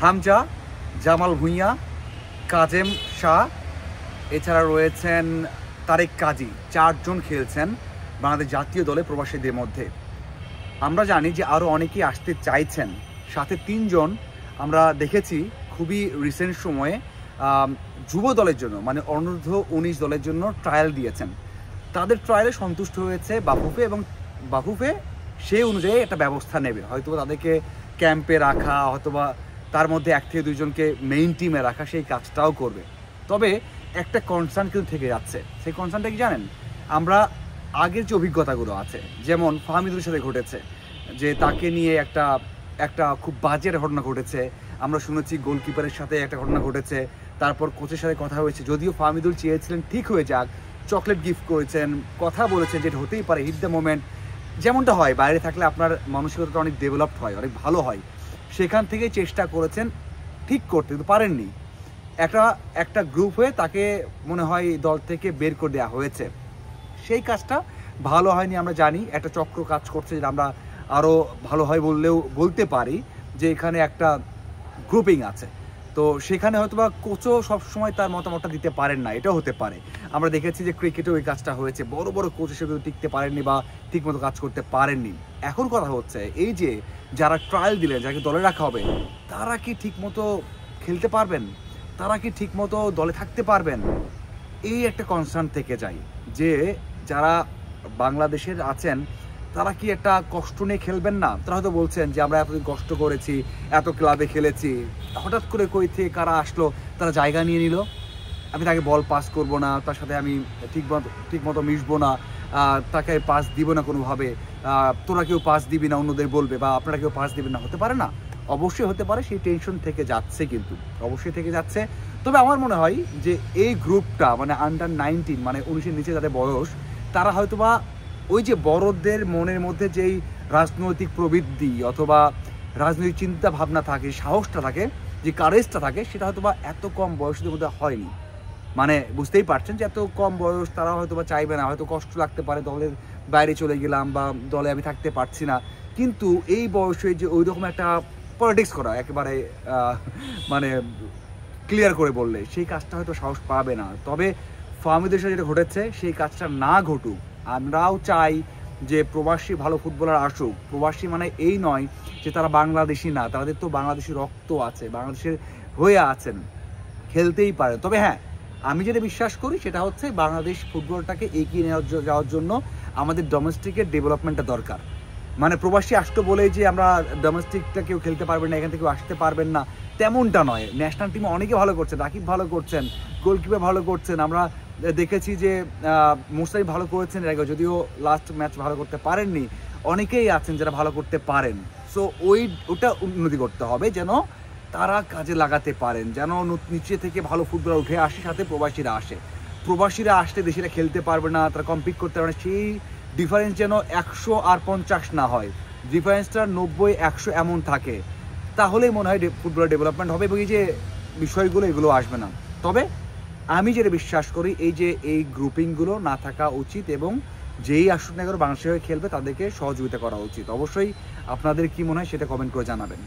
হামজা, জামাল ভুঁইয়া, কাজেম শাহ, এছাড়া রয়েছেন তারেক কাজী, 4 জন খেলছেন বাংলাদেশ জাতীয় দলে প্রবাসীদের মধ্যে। আমরা জানি যে আরও অনেকেই আসতে চাইছেন, সাথে 3 জন আমরা দেখেছি খুবই রিসেন্ট সময়ে যুব দলের জন্য মানে অনূর্ধ্ব 19 দলের জন্য ট্রায়াল দিয়েছেন। তাদের ট্রায়ালে সন্তুষ্ট হয়েছে বাফুফে, এবং বাফুফে সেই অনুযায়ী একটা ব্যবস্থা নেবে, হয়তো তাদেরকে ক্যাম্পে রাখা, হয়তোবা তার মধ্যে 1 থেকে 2 জনকে মেইন টিমে রাখা, সেই কাজটাও করবে। তবে একটা কনসার্ন কিন্তু থেকে যাচ্ছে। সেই কনসার্নটা কি জানেন? আমরা আগের যে অভিজ্ঞতাগুলো আছে, যেমন ফাহমিদুলের সাথে ঘটেছে যে তাকে নিয়ে একটা খুব বাজে ঘটনা ঘটেছে। আমরা শুনেছি গোলকিপারের সাথে একটা ঘটনা ঘটেছে, তারপর কোচের সাথে কথা হয়েছে, যদিও ফাহমিদুল চেয়েছিলেন ঠিক হয়ে যাক, চকলেট গিফট করেছেন, কথা বলেছেন যেটা হতেই পারে হিট দ্য মোমেন্ট, যেমনটা হয় বাইরে থাকলে আপনার মানসিকতাটা অনেক ডেভেলপড হয়, অনেক ভালো হয়। সেখান থেকে চেষ্টা করেছেন ঠিক করতে, কিন্তু পারেননি। একটা গ্রুপ হয়ে তাকে মনে হয় দল থেকে বের করে দেওয়া হয়েছে। সেই কাজটা ভালো হয়নি, আমরা জানি একটা চক্র কাজ করছে, যেটা আমরা আরও ভালো হয় বলতে পারি যে এখানে একটা গ্রুপিং আছে। তো সেখানে হয়তো বা কোচও সবসময় তার মতামতটা দিতে পারেন না, এটাও হতে পারে। আমরা দেখেছি যে ক্রিকেটেও এই কাজটা হয়েছে, বড় বড় কোচ হিসেবে টিকতে পারেননি বা ঠিকমতো কাজ করতে পারেননি। এখন কথা হচ্ছে এই যে যারা ট্রায়াল দিলেন, যাকে দলে রাখা হবে, তারা কি ঠিকমতো খেলতে পারবেন? তারা কি ঠিকমতো দলে থাকতে পারবেন? এই একটা কনসার্ন থেকে যায় যে যারা বাংলাদেশের আছেন তারা কি একটা কষ্ট নিয়ে খেলবেন না? তারা হয়তো বলছেন যে আমরা এতদিন কষ্ট করেছি, এত ক্লাবে খেলেছি, হঠাৎ করে কই থেকে কারা আসলো, তারা জায়গা নিয়ে নিল, আমি তাকে বল পাস করব না, তার সাথে আমি ঠিকমতো মিশবো না, তাকে পাস দিব না কোনোভাবে, তোরা কেউ পাস দিবি না অন্যদের বলবে, বা আপনারা কেউ পাস দিবেন না, হতে পারে না? অবশ্যই হতে পারে, সেই টেনশন থেকে যাচ্ছে, কিন্তু অবশ্যই থেকে যাচ্ছে। তবে আমার মনে হয় যে এই গ্রুপটা মানে আন্ডার 19 মানে 19-এর নিচে যাদের বয়স, তারা হয়তোবা ওই যে বড়দের মনের মধ্যে যেই রাজনৈতিক প্রবৃত্তি অথবা রাজনৈতিক চিন্তা ভাবনা থাকে, সাহসটা থাকে, যে কারেজটা থাকে, সেটা হয়তোবা এত কম বয়সের মধ্যে হয়নি। মানে বুঝতেই পারছেন যে এত কম বয়স, তারা হয়তোবা চাইবে না, হয়তো কষ্ট লাগতে পারে, দলের বাইরে চলে গেলাম বা দলে আমি থাকতে পারছি না, কিন্তু এই বয়সে যে ওই রকম একটা পলিটিক্স করা একেবারে মানে ক্লিয়ার করে বললে সেই কাজটা হয়তো সাহস পাবে না। তবে ফাহমিদের সাথে যেটা ঘটেছে সেই কাজটা না ঘটুক। আমরাও চাই যে প্রবাসী ভালো ফুটবলার আসুক। প্রবাসী মানে এই নয় যে তারা বাংলাদেশি না, তাদের তো বাংলাদেশি রক্ত আছে, বাংলাদেশের হয়ে আছেন, খেলতেই পারে। তবে হ্যাঁ, আমি যেটা বিশ্বাস করি সেটা হচ্ছে বাংলাদেশ ফুটবলটাকে এগিয়ে যাওয়ার জন্য আমাদের ডোমেস্টিকের ডেভেলপমেন্টটা দরকার। মানে প্রবাসী আসতো বলেই যে আমরা ডোমেস্টিকটা কেউ খেলতে পারবেন না, এখান থেকে আসতে পারবেন না, তেমনটা নয়। ন্যাশনাল টিমে অনেকে ভালো করছেন, রাকিব ভালো করছেন, গোলকিপার ভালো করছেন, আমরা দেখেছি যে মোস্তাফিজ ভালো করেছেন এর আগে, যদিও লাস্ট ম্যাচ ভালো করতে পারেননি। অনেকেই আছেন যারা ভালো করতে পারেন। সো ওটা উন্নতি করতে হবে যেন তারা কাজে লাগাতে পারেন, যেন নিচে থেকে ভালো ফুটবলার উঠে আসে, সাথে প্রবাসীরা আসে। প্রবাসীরা আসলে দেশিরা খেলতে পারবে না, তারা কম্পিট করতে পারবে না, সেই ডিফারেন্স যেন 100 আর 50 না হয়, ডিফারেন্সটা 90-100 এমন থাকে, তাহলেই মনে হয় ফুটবলের ডেভেলপমেন্ট হবে এবং এই যে বিষয়গুলো এগুলো আসবে না। তবে আমি যেটা বিশ্বাস করি এই যে এই গ্রুপিংগুলো না থাকা উচিত, এবং যেই আসুক না কেন বাংলাদেশে হয়ে খেলবে তাদেরকে সহযোগিতা করা উচিত। অবশ্যই আপনাদের কি মনে হয় সেটা কমেন্ট করে জানাবেন।